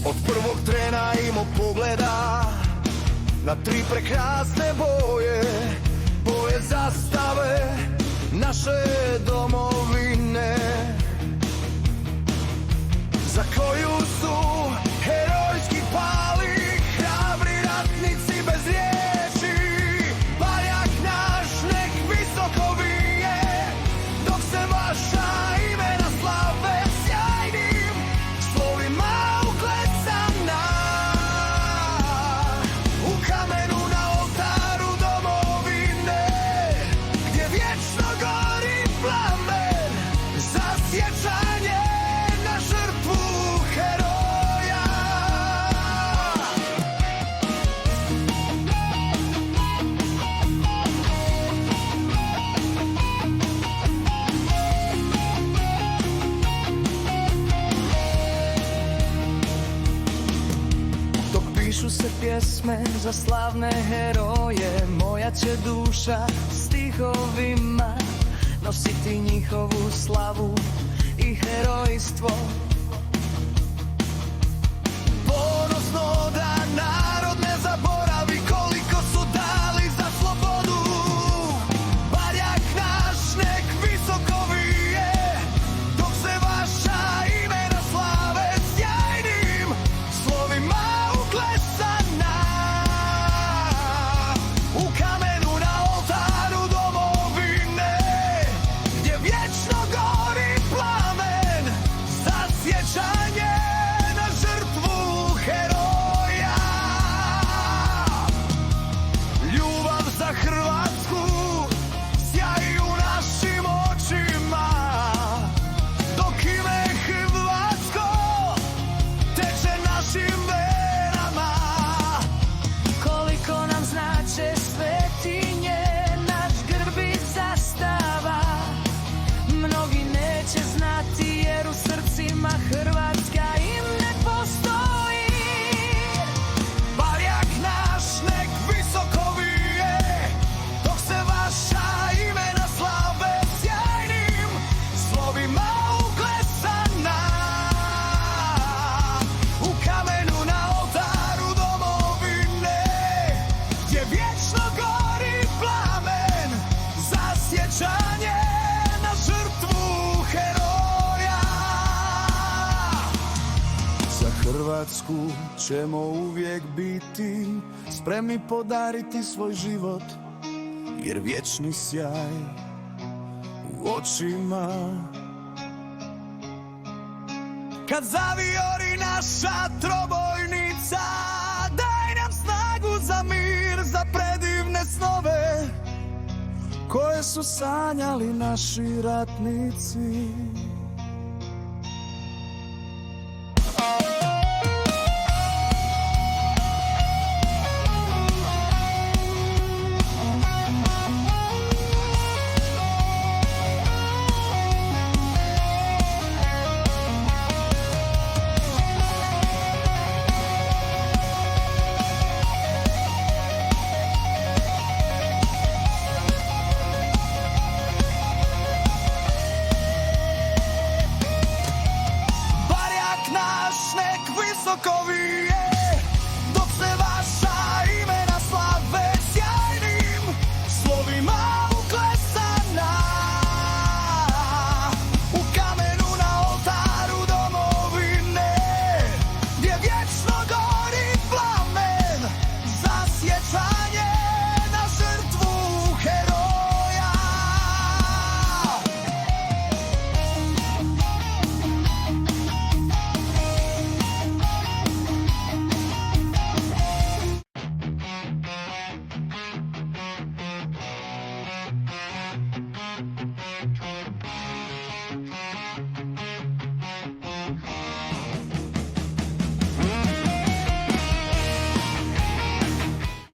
Od prvog trena imao pogleda na tri prekrasne boje, boje zastave naše domovine, za koju su herojski pali hrabri ratnici bez riječi. Barjak naš nek visoko vije, dok se vaša imena slave sjajnim slovima uklesana. U kamenu na oltaru domovine, gdje vječno gori plamen za sjećanje na žrtvu heroja. Dok pišu se pjesme za slavne heroje, moja će duša stihovima nositi njihovu slavu i herojstvo. Ponosno da narod ne zaboravi koliko su dali za slobodu. Barjak naš nek visoko vije, dok se vaša imena slave sjajnim slovima uklesana. U kamenu na oltaru domovine, gdje vječno gori plamen za sjećanje na žrtvu heroja. Ljubav za Hrvatsku sjaji u našim očima, dok ime hrvatsko teče našim venama. Koliko nam znače svetinje, naš grb i zastava, mnogi neće znati jer u srcima Hrvatska im ne postoji. Barjak naš nek visoko vije, dok se vaša imena slave sjajnim slovima uklesana. U kamenu na oltaru domovine, gdje vječno gori plamen za sjećanje na žrtvu heroja. Za Hrvatsku ćemo uvijek biti spremni podariti svoj život, jer vječni sjaj u očima. Kad zavijori naša trobojnica, daj nam snagu za mir, za predivne snove koje su sanjali naši ratnici.